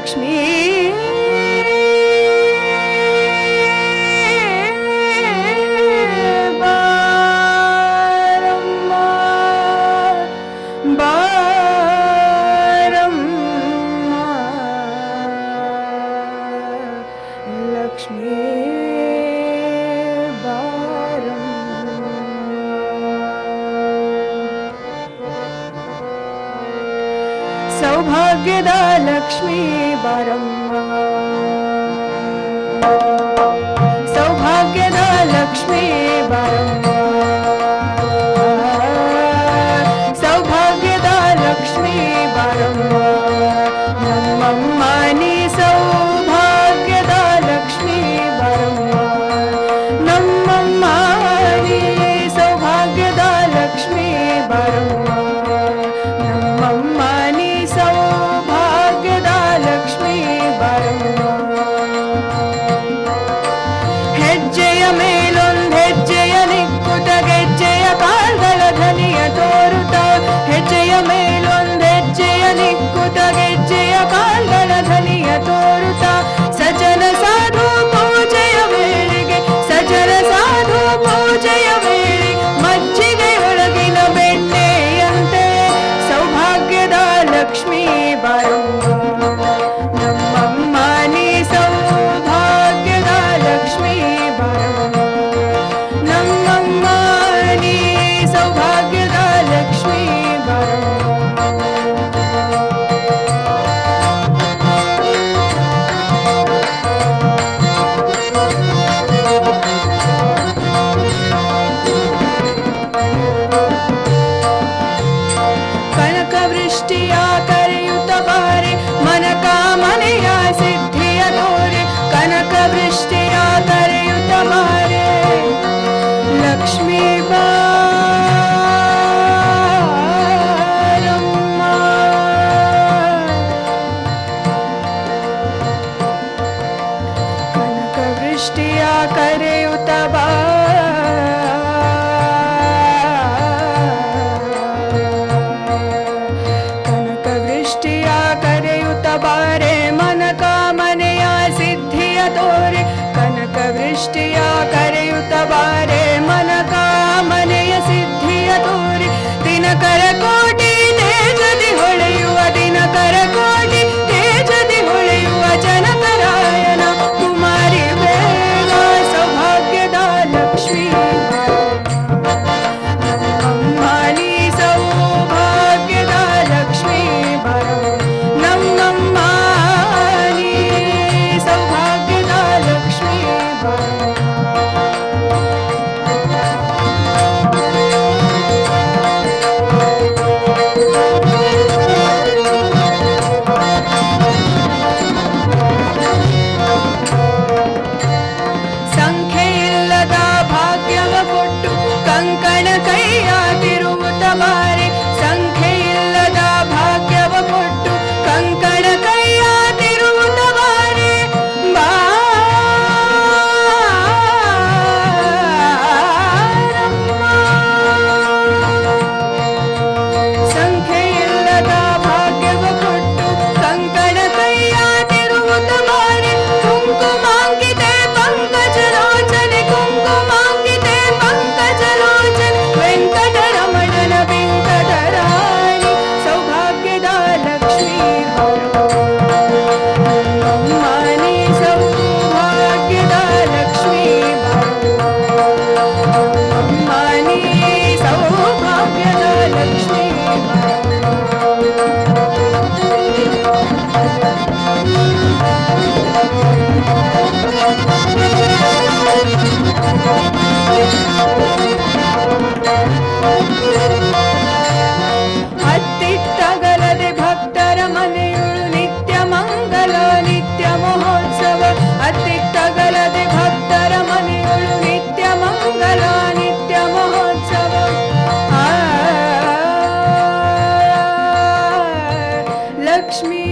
ಲಕ್ಷ್ಮೀ ಸೌಭಾಗ್ಯದ ಲಕ್ಷ್ಮೀ ಬಾರಮ್ಮ ಸೌಭಾಗ್ಯದ ಲಕ್ಷ್ಮೀ ಬಾರಮ್ಮ ಸೌಭಾಗ್ಯದ ಲಕ್ಷ್ಮೀ ಬಾರಮ್ಮ ನಮ್ಮಮ್ಮ ನೀ ಸೌಭಾಗ್ಯದ ಲಕ್ಷ್ಮೀ ಬಾರಮ್ಮ ನಮ್ಮಮ್ಮ ನೀ ಸೌಭಾಗ್ಯದ ಲಕ್ಷ್ಮೀ ಬಾರಮ್ಮ ಹೆಜ್ಜೆಯ ಮೇಲೊಂದು ಹೆಜ್ಜೆಯ ನಿಕ್ಕುತ ಗೆಜ್ಜೆಯ ಕಾಲ್ಗಳ ಧ್ವನಿಯ ತೋರುತ್ತ ಹೆಜ್ಜೆಯ ಮೇಲೊಂದು ಹೆಜ್ಜೆಯ ನಿಕ್ಕುತ ಗೆಜ್ಜೆಯ ಕಾಲ್ಗಳ ಧ್ವನಿಯ ತೋರುತ್ತ ಸಜ್ಜನ ಸಾಧು ಪೂಜೆಯ ವೇಳೆಗೆ ಸಜ್ಜನ ಸಾಧು ಪೂಜೆಯ ವೇಳೆ ಮಜ್ಜಿಗೆಯೊಳಗಿನ ಬೆಣ್ಣೆಯಂತೆ ಸೌಭಾಗ್ಯದ ಲಕ್ಷ್ಮೀ ಬಾರಮ್ಮ ನಮ್ಮಮ್ಮ ನೀ ಸೌಭಾಗ್ಯದ ಲಕ್ಷ್ಮೀ ಬಾರಮ್ಮ ನಮ್ಮಮ್ಮ ನೀ ಸೌಭಾಗ್ಯದ ಲಕ್ಷ್ಮೀ ಕನಕ ವೃಷ್ಟಿಯ ಕರೆಯುತ್ತ ಬಾರೆ ಮನಕ ಮನೆಯ ಸಿದ್ಧಿಯ ತೋರೆ ಕನಕ ವೃಷ್ಟಿಯ ಕರೆಯುತ್ತ ಬಾರೆ ಲಕ್ಷ್ಮೀ ಬಾರಮ್ಮ ಕನಕ ವೃಷ್ಟಿಯ ಕರೆಯುತ್ತ ಕನಕ ವೃಷ್ಟಿಯ ಕರೆಯುತ್ತ ಬಾರೆ ಮನಕ ಮನೆಯ ಸಿದ್ಧಿಯ ತೋರೆ ಕನಕ ವೃಷ್ಟಿಯ ಕರೆಯುತ್ತ ಬಾರೆ ಮನಕ ಮನೆಯ ಸಿದ್ಧಿಯ ತೋರೆ ದಿನಕರ ಕೋಟಿ ತೇಜದಿ ಹೊಳೆಯುವ ದಿನಕರ ಕೋಟಿ ತೇಜದಿ ಹೊಳೆಯುವ ಜನಕರಾಯನ ಕುಮಾರಿ ಬೇಗ ಸೌಭಾಗ್ಯದ ಲಕ್ಷ್ಮೀ ನಮ್ಮಮ್ಮ ನೀ ಸೌಭಾಗ್ಯದ ಲಕ್ಷ್ಮೀ ಬಾರಮ್ಮ ನಮ್ಮಮ್ಮ ನೀ ಸೌಭಾಗ್ಯದ ಲಕ್ಷ್ಮೀ ಬಾರಮ್ಮ ಸಂಖ್ಯೆಯಿಲ್ಲದ ಭಾಗ್ಯವ ಕೊಟ್ಟು ಕಂಕಣ ಕೈಯ ತಿರುಗುತ್ತ ಬಾರೆ ಸಂಖ್ಯೆಯಿಲ್ಲದ ಭಾಗ್ಯವ ಕೊಟ್ಟು ಕಂಕಣ ಕೈಯ ತಿರುಗುತ್ತ ಬಾರೆ ಸಂಖ್ಯೆಯಿಲ್ಲದ ಭಾಗ್ಯವ ಕೊಟ್ಟು ಕಂಕಣ ಕೈಯ ತಿರುಗುತ್ತ ಬಾರೆ ಕುಂಕುಮಾಂಕಿತೆ ಪಂಕಜಲೋಚನೆ ಕುಂಕುಮಾಂಕಿತೆ ಪಂಕಜಲೋಚನೆ ವೆಂಕಟರಮಣನ ವೆಂಕಟರಾಣಿ ಸೌಭಾಗ್ಯದ ಲಕ್ಷ್ಮೀ ನಮ್ಮಮ್ಮ ನೀ ಸೌಭಾಗ್ಯದ ಲಕ್ಷ್ಮೀ ನಮ್ಮಮ್ಮ ನೀ ಸೌಭಾಗ್ಯದ ಲಕ್ಷ್ಮೀ ಹತ್ತಿತ್ತಗಲದೆ ಭಕ್ತರ ಮನೆಯುಳು ನಿತ್ಯ ಮಂಗಲ ನಿತ್ಯ ಮಹೋತ್ಸವ ಹತ್ತಿತ್ತಗಲದೆ ಭಕ್ತರ ಮನೆಯುಳು ನಿತ್ಯ ಮಂಗಲ ನಿತ್ಯ ಮಹೋತ್ಸವ ಲಕ್ಷ್ಮೀ